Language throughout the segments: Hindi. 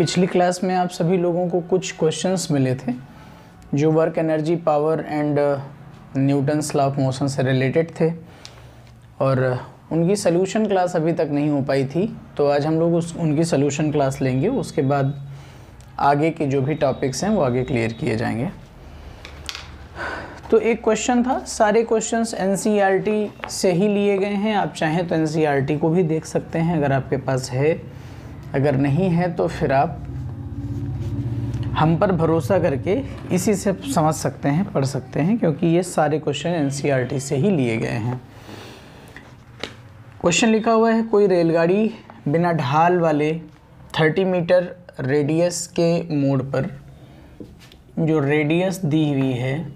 पिछली क्लास में आप सभी लोगों को कुछ क्वेश्चंस मिले थे जो work energy power and Newton's law of motion से रिलेटेड थे और उनकी सॉल्यूशन क्लास अभी तक नहीं हो पाई थी। तो आज हम लोग उनकी सॉल्यूशन क्लास लेंगे, उसके बाद आगे के जो भी टॉपिक्स हैं वो आगे क्लियर किए जाएंगे। तो एक क्वेश्चन था, सारे क्वेश्चंस एनसीईआरटी से ही लिए गए हैं। आप चाहें तो एनसीईआरटी को भी देख सकते हैं अगर आपके पास है, अगर नहीं है तो फिर आप हम पर भरोसा करके इसी से समझ सकते हैं, पढ़ सकते हैं, क्योंकि ये सारे क्वेश्चन एनसीईआरटी से ही लिए गए हैं। क्वेश्चन लिखा हुआ है, कोई रेलगाड़ी बिना ढाल वाले 30 मीटर रेडियस के मोड़ पर, जो रेडियस दी हुई है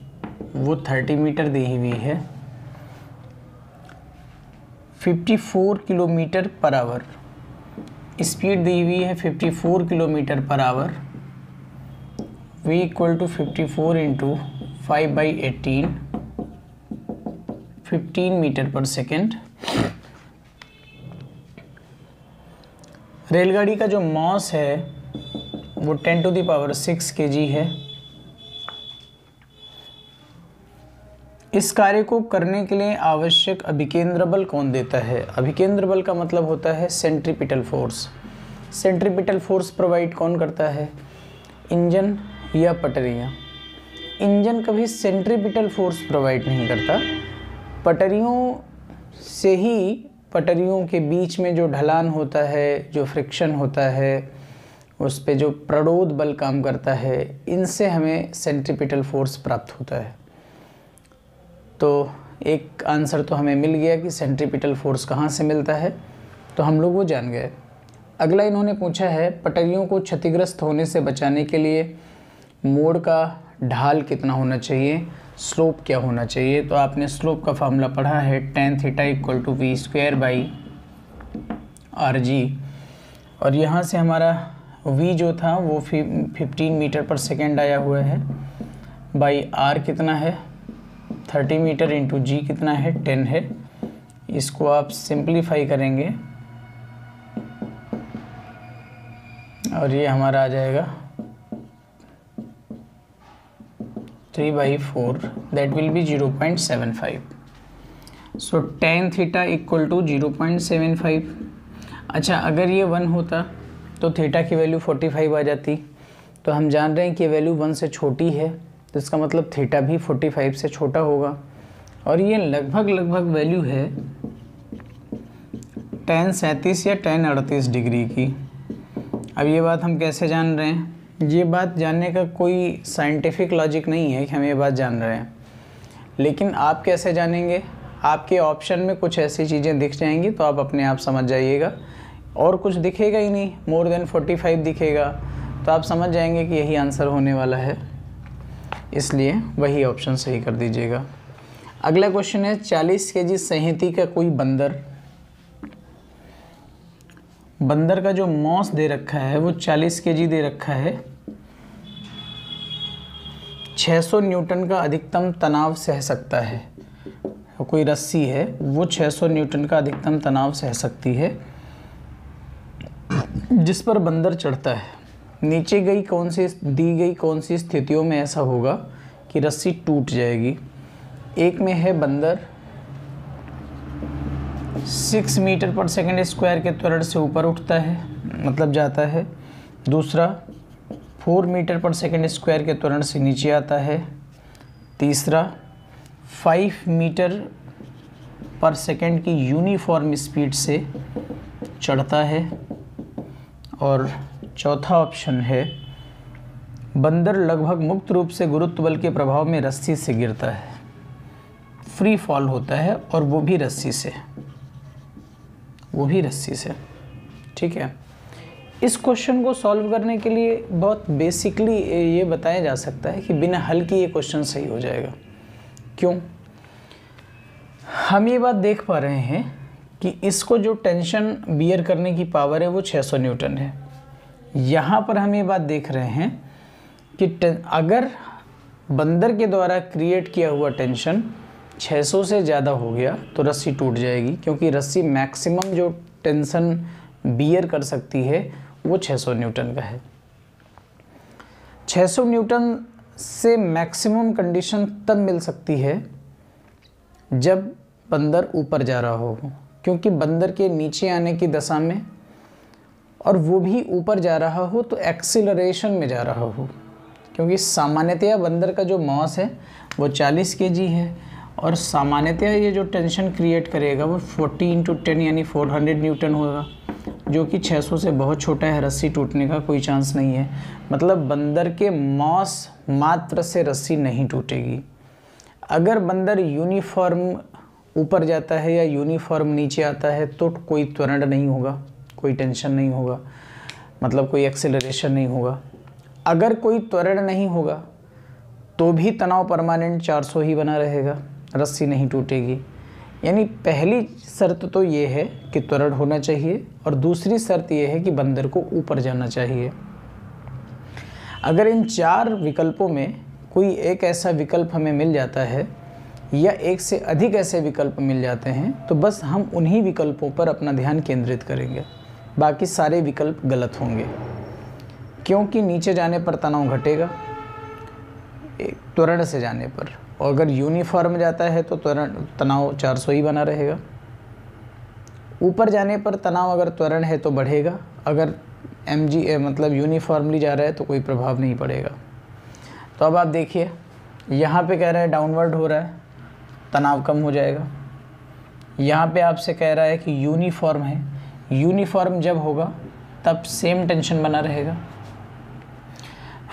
वो 30 मीटर दी हुई है, 54 किलोमीटर पर आवर, स्पीड दी हुई है 54 kilometre per hour, v equal to 54 into 5/18, 15 metre per second. रेलगाड़ी का जो मास है वो 10⁶ kg है। इस कार्य को करने के लिए आवश्यक अभिकेंद्र बल कौन देता है? अभिकेंद्र बल का मतलब होता है centripetal force. Centripetal force provide कौन करता है? इंजन या पटरियाँ? इंजन कभी सेंट्रीपिटल फोर्स प्रोवाइड नहीं करता। पटरियों से ही, पटरियों के बीच में जो ढलान होता है, जो फ्रिक्शन होता है, उस पे जो प्रणोद बल काम करता है, इनसे हमें सेंट्रीपिटल फोर्स प्राप्त होता है। तो एक आंसर तो हमें मिल गया कि सेंट्रीपिटल फोर्स कहाँ से मिलता है, तो हम लोग वो जान गए। अगला इन्होंने पूछा है, पटरियों को क्षतिग्रस्त होने से बचाने के लिए मोड़ का ढाल कितना होना चाहिए, स्लोप क्या होना चाहिए? तो आपने स्लोप का फार्मूला पढ़ा है, tan theta equal to v²/rg, और यहाँ से हमारा v जो था वो 15 मीटर पर सेकेंड आया हुआ है, बाई r कितना है 30 मीटर इंटू जी कितना है 10 है। इसको आप सिंप्लीफाई करेंगे और ये हमारा आ जाएगा 3/4, that will be 0.75। So tan theta equal to 0.75। अच्छा, अगर ये 1 होता तो थीटा की वैल्यू 45 आ जाती। तो हम जान रहे हैं कि ये वैल्यू 1 से छोटी है, तो इसका मतलब थीटा भी 45 से छोटा होगा, और ये लगभग वैल्यू है tan 37 या tan 38 डिग्री की। अब ये बात हम कैसे जान रहे हैं? ये बात जानने का कोई साइंटिफिक लॉजिक नहीं है कि हम ये बात जान रहे हैं, लेकिन आप कैसे जानेंगे? आपके ऑप्शन में कुछ ऐसी चीज़ें दिख जाएंगी तो आप अपने आप समझ जाइएगा, और कुछ दिखेगा ही नहीं, मोर देन 45 दिखेगा तो आप समझ जाएंगे कि यही आंसर होने वाला है, इसलिए वही ऑप्शन सही कर दीजिएगा। अगला क्वेश्चन है, 40 kg संहति का कोई बंदर का जो मास दे रखा है वो 40 kg दे रखा है, 600 न्यूटन का अधिकतम तनाव सह सकता है। कोई रस्सी है वो 600 न्यूटन का अधिकतम तनाव सह सकती है, जिस पर बंदर चढ़ता है। नीचे दी गई कौन सी स्थितियों में ऐसा होगा कि रस्सी टूट जाएगी? एक में है बंदर 6 मीटर पर सेकेंड स्क्वायर के त्वरण से ऊपर उठता है, मतलब जाता है। दूसरा 4 मीटर पर सेकेंड स्क्वायर के त्वरण से नीचे आता है। तीसरा 5 मीटर पर सेकेंड की यूनिफॉर्म स्पीड से चढ़ता है। और चौथा ऑप्शन है, बंदर लगभग मुक्त रूप से गुरुत्व बल के प्रभाव में रस्सी से गिरता है, फ्री फॉल होता है, और वो भी रस्सी से। ठीक है, इस क्वेश्चन को सॉल्व करने के लिए बहुत बेसिकली ये बताया जा सकता है कि बिना हल की ये क्वेश्चन सही हो जाएगा। क्यों? हम ये बात देख पा रहे हैं कि इसको जो टेंशन बियर करने की पावर है वो 600 न्यूटन है। यहाँ पर हम ये बात देख रहे हैं कि अगर बंदर के द्वारा क्रिएट किया हुआ टेंशन 600 से ज़्यादा हो गया तो रस्सी टूट जाएगी, क्योंकि रस्सी मैक्सिमम जो टेंशन बियर कर सकती है वो 600 न्यूटन का है। 600 न्यूटन से मैक्सिमम कंडीशन तब मिल सकती है जब बंदर ऊपर जा रहा हो, क्योंकि बंदर के नीचे आने की दशा में और वो भी ऊपर जा रहा हो तो एक्सीलरेशन में जा रहा हो, क्योंकि सामान्यतया बंदर का जो मास है वो 40 kg है और सामान्यतया ये जो टेंशन क्रिएट करेगा वो 40 × 10 यानी 400 न्यूटन होगा, जो कि 600 से बहुत छोटा है। रस्सी टूटने का कोई चांस नहीं है, मतलब बंदर के मास मात्र से रस्सी नहीं टूटेगी। अगर बंदर यूनिफॉर्म ऊपर जाता है या यूनिफॉर्म नीचे आता है तो कोई त्वरण नहीं होगा, कोई टेंशन नहीं होगा, मतलब कोई एक्सेलरेशन नहीं होगा। अगर कोई त्वरण नहीं होगा तो भी तनाव परमानेंट 400 ही बना रहेगा, रस्सी नहीं टूटेगी। यानी पहली शर्त तो ये है कि त्वरण होना चाहिए और दूसरी शर्त ये है कि बंदर को ऊपर जाना चाहिए। अगर इन 4 विकल्पों में कोई एक ऐसा विकल्प हमें मिल जाता है या एक से अधिक ऐसे विकल्प मिल जाते हैं तो बस हम उन्हीं विकल्पों पर अपना ध्यान केंद्रित करेंगे, बाकी सारे विकल्प गलत होंगे, क्योंकि नीचे जाने पर तनाव घटेगा त्वरण से जाने पर, और अगर यूनिफॉर्म जाता है तो तनाव 400 ही बना रहेगा। ऊपर जाने पर तनाव अगर त्वरण है तो बढ़ेगा, अगर मतलब यूनिफॉर्मली जा रहा है तो कोई प्रभाव नहीं पड़ेगा। तो अब आप देखिए, यहाँ पे कह रहा है डाउनवर्ड हो रहा है, तनाव कम हो जाएगा। यहाँ पे आपसे कह रहा है कि यूनिफॉर्म है, यूनिफॉर्म जब होगा तब सेम टेंशन बना रहेगा।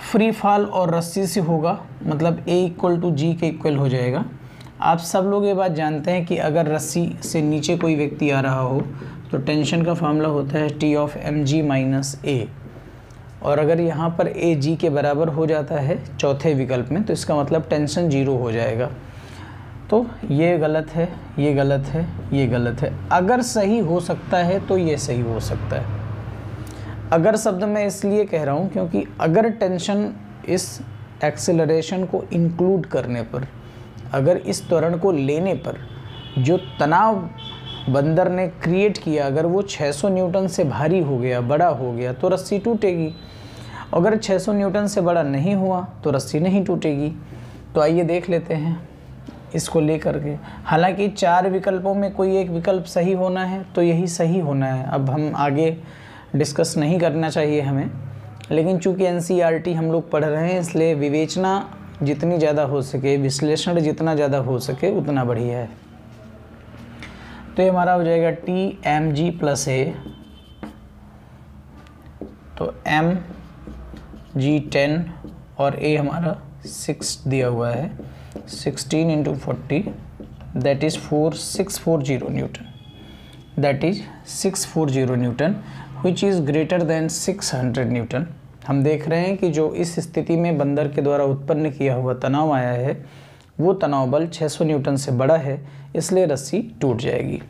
फ्री फॉल और रस्सी से होगा, मतलब A = G के इक्वल हो जाएगा। आप सब लोग ये बात जानते हैं कि अगर रस्सी से नीचे कोई व्यक्ति आ रहा हो तो टेंशन का फार्मूला होता है T(mg - A), और अगर यहाँ पर A G के बराबर हो जाता है चौथे विकल्प में तो इसका मतलब टेंशन 0 हो जाएगा। तो ये गलत है, ये गलत है, ये गलत है। अगर सही हो सकता है तो ये सही हो सकता है। अगर शब्द मैं इसलिए कह रहा हूँ क्योंकि अगर टेंशन इस एक्सेलरेशन को इंक्लूड करने पर, अगर इस त्वरण को लेने पर जो तनाव बंदर ने क्रिएट किया अगर वो 600 न्यूटन से भारी हो गया, बड़ा हो गया तो रस्सी टूटेगी। अगर 600 न्यूटन से बड़ा नहीं हुआ तो रस्सी नहीं टूटेगी। तो आइए देख लेते हैं इसको लेकर के। हालांकि 4 विकल्पों में कोई एक विकल्प सही होना है तो यही सही होना है। अब हम आगे डिस्कस नहीं करना चाहिए हमें, लेकिन चूंकि NCERT हम लोग पढ़ रहे हैं इसलिए विवेचना जितनी ज़्यादा हो सके, विश्लेषण जितना ज़्यादा हो सके उतना बढ़िया है। तो ये हमारा हो जाएगा T(mg + A), तो mg 10 और A हमारा 6 दिया हुआ है, 16 × 40 that is 640 Newton, that is 640 Newton which is greater than 600 Newton. हम देख रहे हैं कि जो इस स्थिति में बंदर के द्वारा उत्पन्न किया हुआ तनाव आया है वो तनाव बल 600 न्यूटन से बड़ा है, इसलिए रस्सी टूट जाएगी।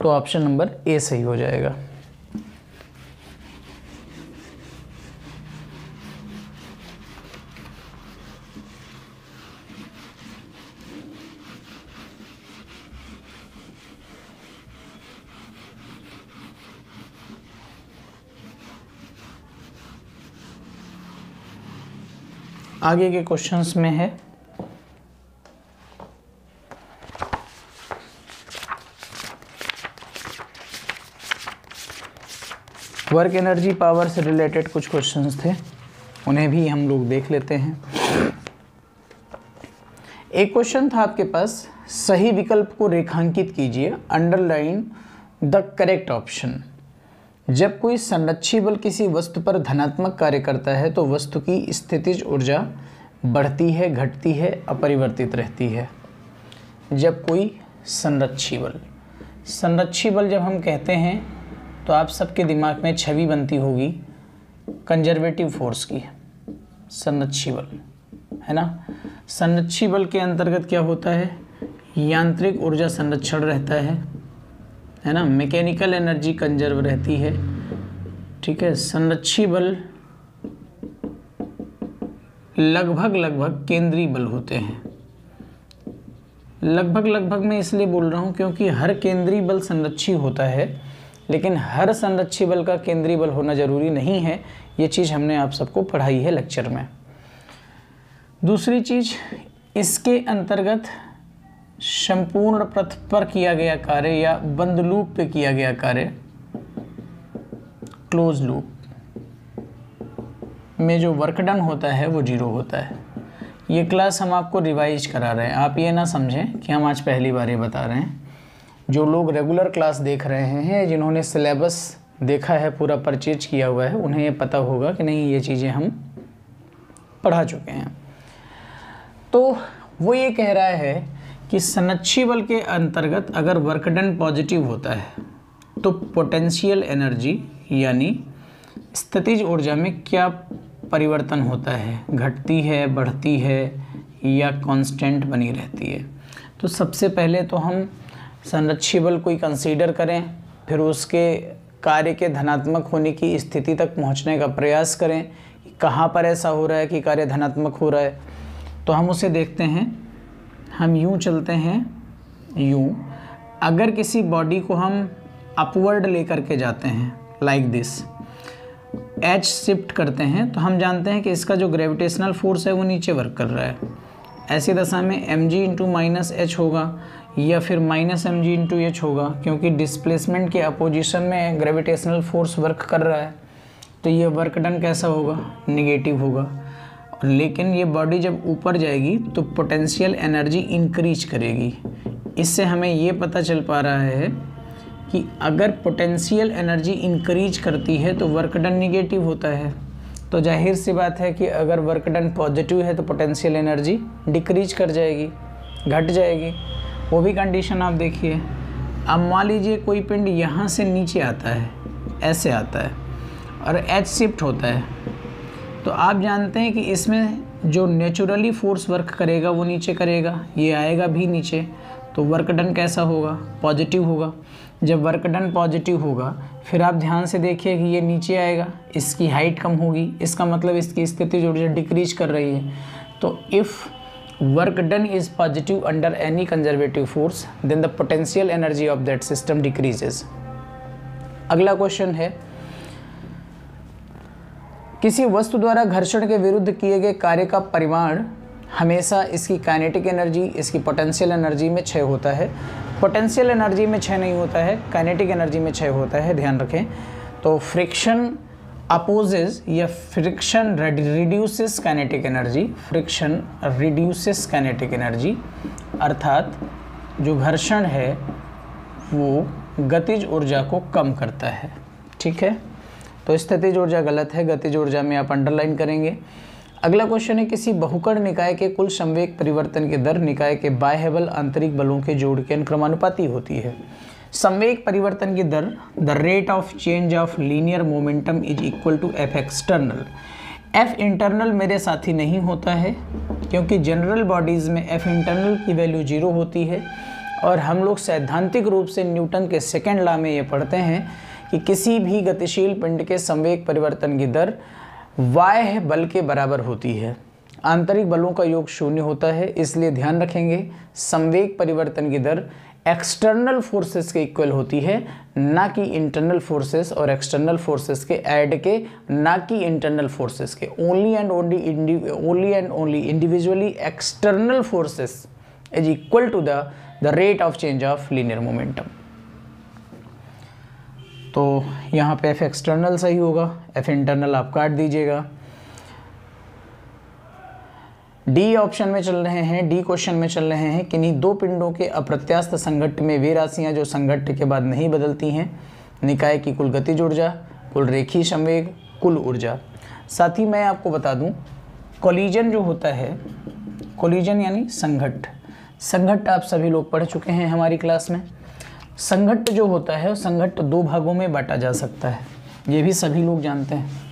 तो ऑप्शन नंबर A सही हो जाएगा। आगे के क्वेश्चंस में है वर्क एनर्जी पावर से रिलेटेड कुछ क्वेश्चंस थे, उन्हें भी हम लोग देख लेते हैं। एक क्वेश्चन था आपके पास, सही विकल्प को रेखांकित कीजिए, अंडरलाइन द करेक्ट ऑप्शन। जब कोई संरक्षी बल किसी वस्तु पर धनात्मक कार्य करता है तो वस्तु की स्थितिज ऊर्जा बढ़ती है, घटती है, अपरिवर्तित रहती है। जब कोई संरक्षी बल जब हम कहते हैं तो आप सबके दिमाग में छवि बनती होगी कंजर्वेटिव फोर्स की, संरक्षी बल है ना। संरक्षी बल के अंतर्गत क्या होता है, यांत्रिक ऊर्जा संरक्षण रहता है ना, मैकेनिकल एनर्जी कंजर्व रहती है, ठीक है। संरक्षी बल लगभग केंद्रीय बल होते हैं। लगभग मैं इसलिए बोल रहा हूँ क्योंकि हर केंद्रीय बल संरक्षी होता है लेकिन हर संरक्षी बल का केंद्रीय बल होना जरूरी नहीं है। ये चीज़ हमने आप सबको पढ़ाई है लेक्चर में। दूसरी चीज़, इसके अंतर्गत संपूर्ण पथ पर किया गया कार्य या बंद लूप पे किया गया कार्य, क्लोज लूप में जो वर्क डन होता है वो 0 होता है। ये क्लास हम आपको रिवाइज करा रहे हैं, आप ये ना समझें कि हम आज पहली बार ये बता रहे हैं। जो लोग रेगुलर क्लास देख रहे हैं, जिन्होंने सिलेबस देखा है, पूरा परचेज किया हुआ है, उन्हें ये पता होगा कि नहीं ये चीज़ें हम पढ़ा चुके हैं। तो वो ये कह रहा है कि संरक्षी बल के अंतर्गत अगर वर्क डन पॉजिटिव होता है तो पोटेंशियल एनर्जी यानी स्थितिज ऊर्जा में क्या परिवर्तन होता है, घटती है, बढ़ती है या कांस्टेंट बनी रहती है। तो सबसे पहले तो हम संरक्षी बल को कंसीडर करें, फिर उसके कार्य के धनात्मक होने की स्थिति तक पहुंचने का प्रयास करें। कहाँ पर ऐसा हो रहा है कि कार्य धनात्मक हो रहा है, तो हम उसे देखते हैं। हम यूँ चलते हैं, यूँ अगर किसी बॉडी को हम अपवर्ड लेकर के जाते हैं लाइक दिस, एच शिफ्ट करते हैं, तो हम जानते हैं कि इसका जो ग्रेविटेशनल फोर्स है वो नीचे वर्क कर रहा है। ऐसी दशा में mg इंटू माइनस एच होगा या फिर माइनस mg इंटू एच होगा, क्योंकि डिस्प्लेसमेंट के अपोजिशन में ग्रेविटेशनल फोर्स वर्क कर रहा है। तो ये वर्क डन कैसा होगा, निगेटिव होगा। लेकिन ये बॉडी जब ऊपर जाएगी तो पोटेंशियल एनर्जी इंक्रीज करेगी। इससे हमें ये पता चल पा रहा है कि अगर पोटेंशियल एनर्जी इंक्रीज करती है तो वर्क डन निगेटिव होता है। तो जाहिर सी बात है कि अगर वर्क डन पॉजिटिव है तो पोटेंशियल एनर्जी डिक्रीज कर जाएगी, घट जाएगी। वो भी कंडीशन आप देखिए। अब मान लीजिए कोई पिंड यहाँ से नीचे आता है, ऐसे आता है और एच शिफ्ट होता है, तो आप जानते हैं कि इसमें जो नेचुरली फोर्स वर्क करेगा वो नीचे करेगा, ये आएगा भी नीचे। तो वर्क डन कैसा होगा, पॉजिटिव होगा। जब वर्क डन पॉजिटिव होगा फिर आप ध्यान से देखिए कि ये नीचे आएगा, इसकी हाइट कम होगी, इसका मतलब इसकी स्थिति जो डिक्रीज कर रही है। तो if work done is positive under any conservative force then the potential energy of that system decreases. अगला क्वेश्चन है, किसी वस्तु द्वारा घर्षण के विरुद्ध किए गए कार्य का परिमाण हमेशा इसकी काइनेटिक एनर्जी, इसकी पोटेंशियल एनर्जी में क्षय होता है। पोटेंशियल एनर्जी में क्षय नहीं होता है, काइनेटिक एनर्जी में क्षय होता है, ध्यान रखें। तो फ्रिक्शन अपोजेज या friction reduces kinetic energy, friction reduces kinetic energy, अर्थात जो घर्षण है वो गतिज ऊर्जा को कम करता है। ठीक है, तो स्थितिज ऊर्जा गलत है, गतिज ऊर्जा में आप अंडरलाइन करेंगे। अगला क्वेश्चन है, किसी बहुकर्ण निकाय के कुल संवेग परिवर्तन की दर निकाय के बाह्य बल आंतरिक बलों के जोड़ के अनुक्रमानुपाती होती है। संवेग परिवर्तन की दर, the rate of change of linear momentum is equal to F external. F internal मेरे साथी नहीं होता है, क्योंकि जनरल बॉडीज़ में एफ इंटरनल की वैल्यू 0 होती है। और हम लोग सैद्धांतिक रूप से न्यूटन के सेकेंड लॉ में ये पढ़ते हैं कि किसी भी गतिशील पिंड के संवेग परिवर्तन की दर बाह्य बल के बराबर होती है। आंतरिक बलों का योग 0 होता है, इसलिए ध्यान रखेंगे संवेग परिवर्तन की दर एक्सटर्नल फोर्सेस के इक्वल होती है, ना कि इंटरनल फोर्सेस और एक्सटर्नल फोर्सेस के ऐड के, ना कि इंटरनल फोर्सेस के। Only and only individually external forces is equal to the rate of change of linear momentum. तो यहाँ पे एफ एक्सटर्नल सही होगा, एफ इंटरनल आप काट दीजिएगा। डी ऑप्शन में चल रहे हैं, डी क्वेश्चन में चल रहे हैं, किन्हीं दो पिंडों के अप्रत्यास्थ संघट्ट में वे राशियाँ जो संघट्ट के बाद नहीं बदलती हैं, निकाय की कुल गतिज ऊर्जा, कुल रेखीय संवेग, कुल ऊर्जा। साथ ही मैं आपको बता दूं, कोलिजन जो होता है, कोलिजन यानी संघट्ट, संघट्ट आप सभी लोग पढ़ चुके हैं हमारी क्लास में। संघट्ट जो होता है, संघट्ट दो भागों में बांटा जा सकता है, ये भी सभी लोग जानते हैं।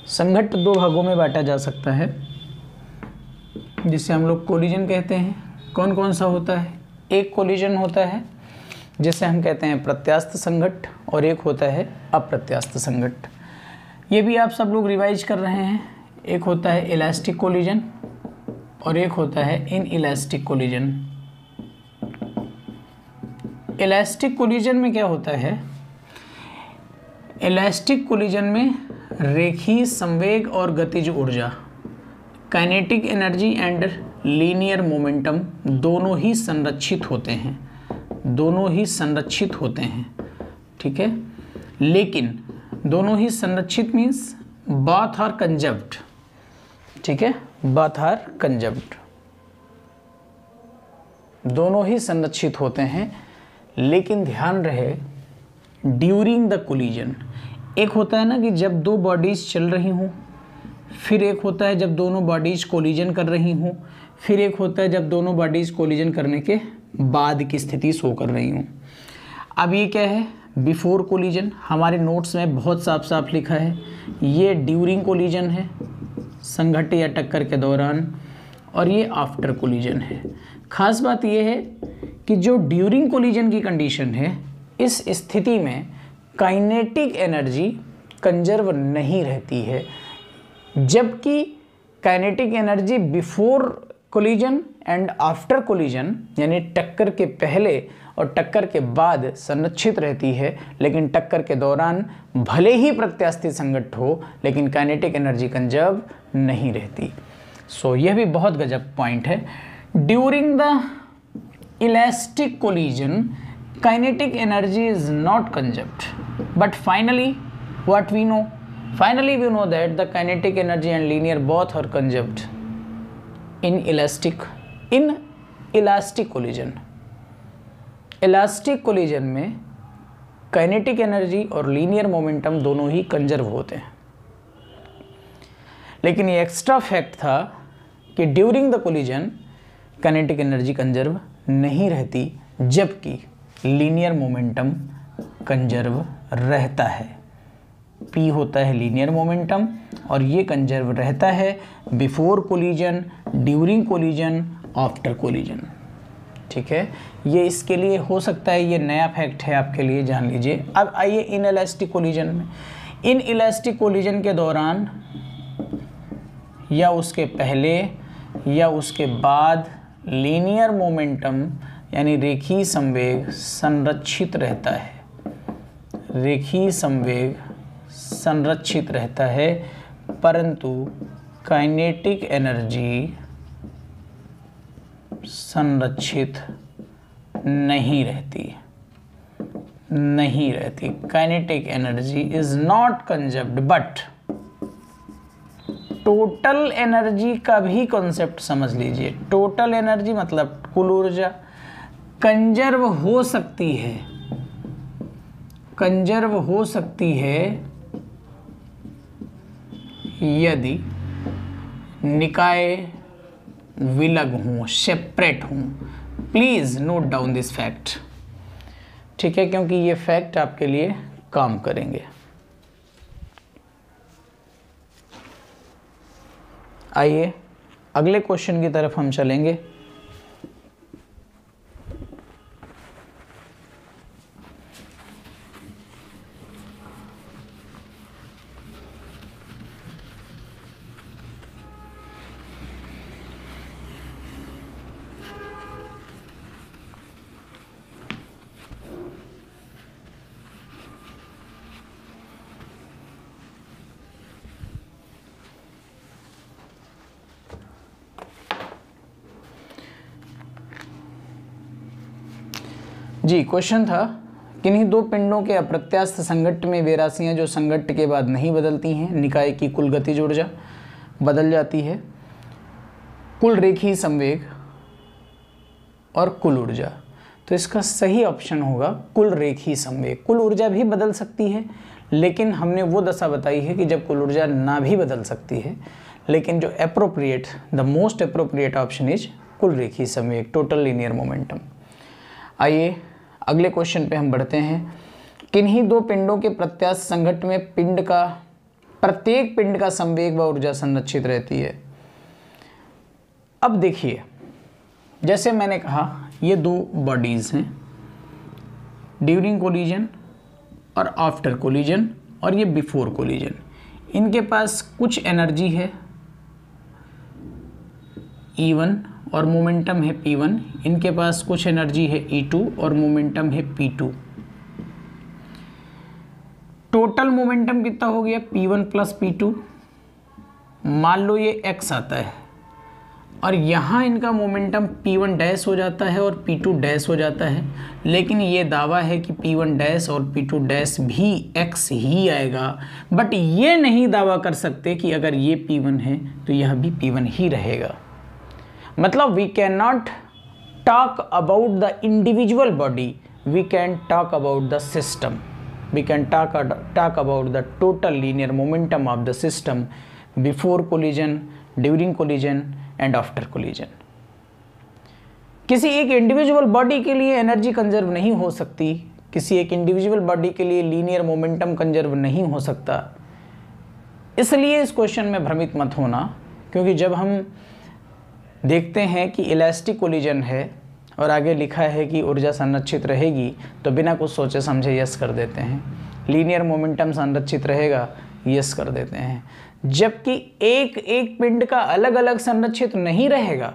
संघट्ट दो भागों में बांटा जा सकता है, जिसे हम लोग कोलिजन कहते हैं। कौन कौन सा होता है? एक कोलिजन होता है जिसे हम कहते हैं प्रत्यास्थ संघट्ट, और एक होता है अप्रत्यास्थ संघट्ट। ये भी आप सब लोग रिवाइज कर रहे हैं। एक होता है इलास्टिक कोलिजन और एक होता है in elastic collision. Elastic collision में क्या होता है? इलास्टिक कोलिजन में रेखीय संवेग और गतिज ऊर्जा, kinetic energy and linear momentum दोनों ही संरक्षित होते हैं, दोनों ही संरक्षित होते हैं, ठीक है। लेकिन दोनों ही संरक्षित मीन्स बोथ आर कंजर्व्ड, ठीक है, बोथ आर कंजर्व्ड, दोनों ही संरक्षित होते हैं। लेकिन ध्यान रहे ड्यूरिंग द कोलिजन, एक होता है ना कि जब दो बॉडीज चल रही हों, फिर एक होता है जब दोनों बॉडीज कोलिजन कर रही हों, फिर एक होता है जब दोनों बॉडीज कोलिजन करने के बाद की स्थिति शो कर रही हों। अब ये क्या है? Before collision. हमारे नोट्स में बहुत साफ साफ लिखा है ये ड्यूरिंग कोलिजन है, संघट्ट या टक्कर के दौरान, और ये आफ्टर कोलिजन है। खास बात ये है कि जो ड्यूरिंग कोलिजन की कंडीशन है, इस स्थिति में काइनेटिक एनर्जी कंजर्व नहीं रहती है, जबकि kinetic energy before collision and after collision यानी टक्कर के पहले और टक्कर के बाद संरक्षित रहती है, लेकिन टक्कर के दौरान भले ही प्रत्यास्थ संघट्ट हो लेकिन काइनेटिक एनर्जी कंजर्व नहीं रहती। सो यह भी बहुत गजब पॉइंट है। During the elastic collision kinetic energy is not conserved, but finally what we know? Finally we know that the kinetic energy and linear both are conserved in elastic collision. Elastic collision में काइनेटिक एनर्जी और लीनियर मोमेंटम दोनों ही कंजर्व होते हैं। लेकिन ये एक्स्ट्रा फैक्ट था कि during the collision kinetic energy conserve नहीं रहती, जबकि लीनियर मोमेंटम कंजर्व रहता है। P होता है लीनियर मोमेंटम और ये कंजर्व रहता है before collision, during collision, after collision, ठीक है। ये इसके लिए हो सकता है ये नया फैक्ट है आपके लिए, जान लीजिए। अब आइए इन इलास्टिक कोलिजन में। इन इलास्टिक कोलिजन के दौरान या उसके पहले या उसके बाद लीनियर मोमेंटम यानी रेखीय संवेग संरक्षित रहता है, रेखीय संवेग संरक्षित रहता है, परंतु काइनेटिक एनर्जी संरक्षित नहीं रहती, नहीं रहती। Kinetic energy is not conserved, but total energy का भी कॉन्सेप्ट समझ लीजिए। टोटल एनर्जी मतलब कुल ऊर्जा कंजर्व हो सकती है, कंजर्व हो सकती है यदि निकाय विलग हों, सेपरेट हों। Please note down this fact, ठीक है, क्योंकि ये फैक्ट आपके लिए काम करेंगे। आइए अगले क्वेश्चन की तरफ हम चलेंगे। जी, क्वेश्चन था किन्हीं दो पिंडों के अप्रत्यास्थ संघट्ट में वे राशियां जो संघट्ट के बाद नहीं बदलती हैं, निकाय की कुल गतिज ऊर्जा बदल जाती है, कुल रेखीय संवेग और कुल ऊर्जा। तो इसका सही ऑप्शन होगा कुल रेखीय संवेग। कुल ऊर्जा भी बदल सकती है, लेकिन हमने वो दशा बताई है कि जब कुल ऊर्जा ना भी बदल सकती है, लेकिन जो appropriate, the most appropriate option is कुल रेखीय संवेग, टोटल लीनियर मोमेंटम। आइए अगले क्वेश्चन पे हम बढ़ते हैं। किन्हीं दो पिंडों के प्रत्यास्थ संघट्ट में पिंड का, प्रत्येक पिंड का संवेग व ऊर्जा संरक्षित रहती है। अब देखिए, जैसे मैंने कहा ये दो बॉडीज़ हैं, ड्यूरिंग कोलिजन और आफ्टर कोलिजन और ये बिफोर कोलिजन। इनके पास कुछ एनर्जी है E1 और मोमेंटम है P1। इनके पास कुछ एनर्जी है E2 और मोमेंटम है P2। टोटल मोमेंटम कितना हो गया P1 प्लस P2। मान लो ये x आता है और यहाँ इनका मोमेंटम P1 डैश हो जाता है और P2 डैश हो जाता है, लेकिन ये दावा है कि P1 डैश और P2 डैश भी x ही आएगा, बट ये नहीं दावा कर सकते कि अगर ये P1 है तो यह भी P1 ही रहेगा। मतलब we can not talk about the individual body, we can talk about the system, we can talk about the total linear momentum of the system before collision, during collision and after collision. किसी एक इंडिविजुअल बॉडी के लिए एनर्जी कंजर्व नहीं हो सकती, किसी एक इंडिविजुअल बॉडी के लिए लीनियर मोमेंटम कंजर्व नहीं हो सकता। इसलिए इस क्वेश्चन में भ्रमित मत होना, क्योंकि जब हम देखते हैं कि इलास्टिक कोलिजन है और आगे लिखा है कि ऊर्जा संरक्षित रहेगी तो बिना कुछ सोचे समझे यस कर देते हैं। लीनियर मोमेंटम संरक्षित रहेगा, यस कर देते हैं। जबकि एक एक पिंड का अलग अलग संरक्षित नहीं रहेगा।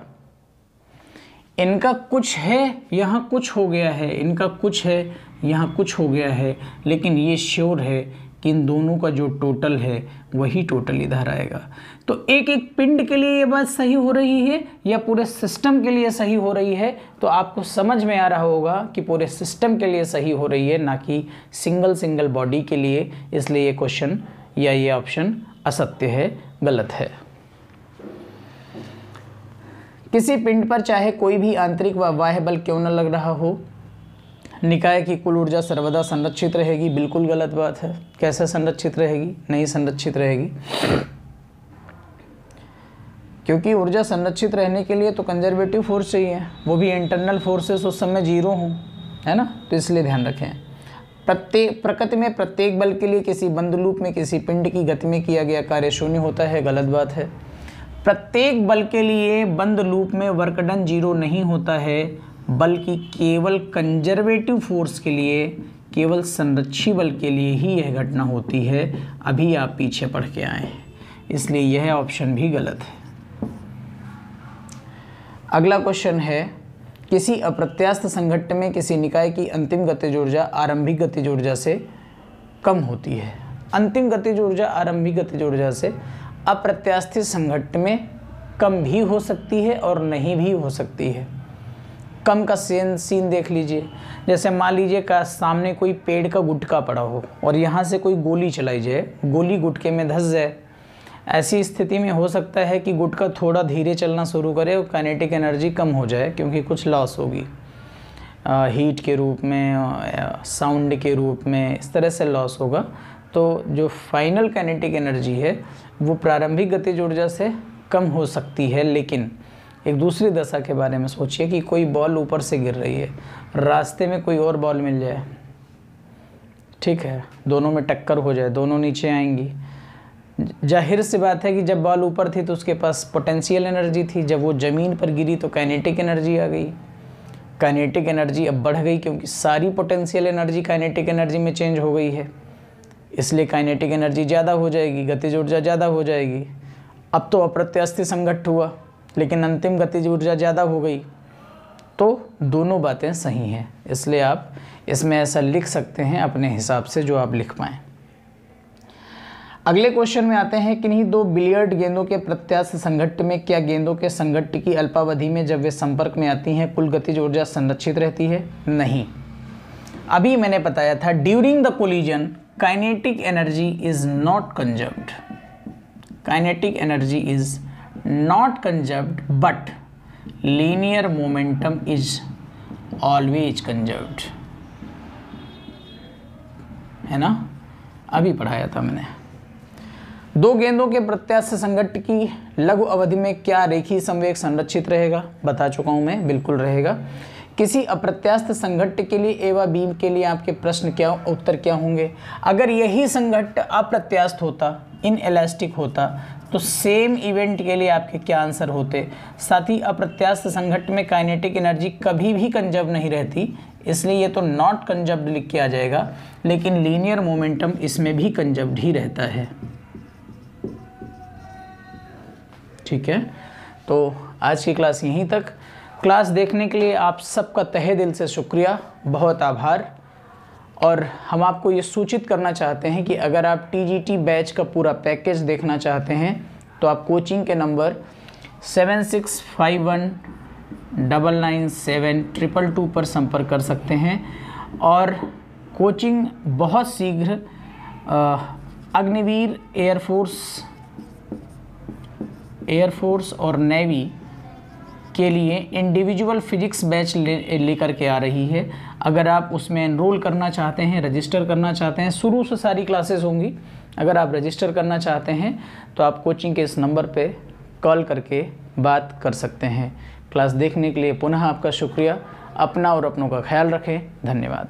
इनका कुछ है, यहाँ कुछ हो गया है, इनका कुछ है, यहाँ कुछ हो गया है, लेकिन ये श्योर है कि इन दोनों का जो टोटल है वही टोटल इधर आएगा। तो एक एक पिंड के लिए ये बात सही हो रही है या पूरे सिस्टम के लिए सही हो रही है, तो आपको समझ में आ रहा होगा कि पूरे सिस्टम के लिए सही हो रही है, ना कि सिंगल बॉडी के लिए। इसलिए ये क्वेश्चन या ये ऑप्शन असत्य है, गलत है। किसी पिंड पर चाहे कोई भी आंतरिक व बाह्य बल क्यों न लग रहा हो, निकाय की कुल ऊर्जा सर्वदा संरक्षित रहेगी। बिल्कुल गलत बात है। कैसे संरक्षित रहेगी? नहीं संरक्षित रहेगी, क्योंकि ऊर्जा संरक्षित रहने के लिए तो कंजर्वेटिव फोर्स चाहिए, वो भी इंटरनल फोर्सेस उस समय जीरो हों, है ना। तो इसलिए ध्यान रखें, प्रकृति में प्रत्येक बल के लिए किसी बंद लूप में किसी पिंड की गति में किया गया कार्य शून्य होता है। गलत बात है। प्रत्येक बल के लिए बंद लूप में वर्क डन जीरो नहीं होता है, बल्कि केवल कंजर्वेटिव फोर्स के लिए, केवल संरक्षी बल के लिए ही यह घटना होती है। अभी आप पीछे पढ़ के आए हैं, इसलिए यह ऑप्शन भी गलत है। अगला क्वेश्चन है, किसी अप्रत्यास्थ संघट्ट में किसी निकाय की अंतिम गतिज ऊर्जा आरंभिक गतिज ऊर्जा से कम होती है। अंतिम गतिज ऊर्जा आरंभिक गतिज ऊर्जा से अप्रत्यास्थ संघट्ट में कम भी हो सकती है और नहीं भी हो सकती है। कम का सीन देख लीजिए। जैसे मान लीजिए का सामने कोई पेड़ का गुटका पड़ा हो और यहाँ से कोई गोली चलाई जाए, गोली गुटके में धंस जाए। ऐसी स्थिति में हो सकता है कि गुटका थोड़ा धीरे चलना शुरू करे और काइनेटिक एनर्जी कम हो जाए, क्योंकि कुछ लॉस होगी, हीट के रूप में, साउंड के रूप में, इस तरह से लॉस होगा। तो जो फाइनल काइनेटिक एनर्जी है वो प्रारंभिक गतिज ऊर्जा से कम हो सकती है। लेकिन एक दूसरी दशा के बारे में सोचिए कि कोई बॉल ऊपर से गिर रही है, रास्ते में कोई और बॉल मिल जाए, ठीक है, दोनों में टक्कर हो जाए, दोनों नीचे आएंगी। जाहिर सी बात है कि जब बॉल ऊपर थी तो उसके पास पोटेंशियल एनर्जी थी, जब वो ज़मीन पर गिरी तो काइनेटिक एनर्जी आ गई। काइनेटिक एनर्जी अब बढ़ गई, क्योंकि सारी पोटेंशियल एनर्जी काइनेटिक एनर्जी में चेंज हो गई है, इसलिए काइनेटिक एनर्जी ज़्यादा हो जाएगी, गतिज ऊर्जा ज़्यादा हो जाएगी। अब तो अप्रत्यास्थ संघट्ट हुआ, लेकिन अंतिम गतिज ऊर्जा ज़्यादा हो गई। तो दोनों बातें सही हैं, इसलिए आप इसमें ऐसा लिख सकते हैं अपने हिसाब से जो आप लिख पाएँ। अगले क्वेश्चन में आते हैं, किन्हीं दो बिलियर्ड गेंदों के प्रत्यास्थ संघट्ट में क्या गेंदों के संघट्ट की अल्पावधि में जब वे संपर्क में आती हैं कुल गतिज ऊर्जा संरक्षित रहती है? नहीं। अभी मैंने बताया था, during the collision kinetic energy is not conserved, kinetic energy is not conserved, but linear momentum is always conserved, है ना। अभी पढ़ाया था मैंने। दो गेंदों के प्रत्यास्थ संघट्ट की लघु अवधि में क्या रेखीय संवेग संरक्षित रहेगा? बता चुका हूं मैं, बिल्कुल रहेगा। किसी अप्रत्यास्थ संघट्ट के लिए ए व बी के लिए आपके प्रश्न क्या, उत्तर क्या होंगे? अगर यही संघट्ट अप्रत्यास्थ होता, इनएलास्टिक होता, तो सेम इवेंट के लिए आपके क्या आंसर होते? साथ ही अप्रत्यास्थ संघट्ट में काइनेटिक एनर्जी कभी भी कंजर्व नहीं रहती, इसलिए ये तो नॉट कंजर्व्ड लिख के आ जाएगा, लेकिन लीनियर मोमेंटम इसमें भी कंजर्व्ड ही रहता है। ठीक है, तो आज की क्लास यहीं तक। क्लास देखने के लिए आप सबका तहे दिल से शुक्रिया, बहुत आभार। और हम आपको ये सूचित करना चाहते हैं कि अगर आप TGT बैच का पूरा पैकेज देखना चाहते हैं तो आप कोचिंग के नंबर 7651997222 पर संपर्क कर सकते हैं। और कोचिंग बहुत शीघ्र अग्निवीर, एयरफोर्स और नेवी के लिए इंडिविजुअल फिजिक्स बैच लेकर के आ रही है। अगर आप उसमें एनरोल करना चाहते हैं, रजिस्टर करना चाहते हैं, शुरू से सारी क्लासेस होंगी। अगर आप रजिस्टर करना चाहते हैं तो आप कोचिंग के इस नंबर पे कॉल करके बात कर सकते हैं। क्लास देखने के लिए पुनः आपका शुक्रिया। अपना और अपनों का ख्याल रखें। धन्यवाद।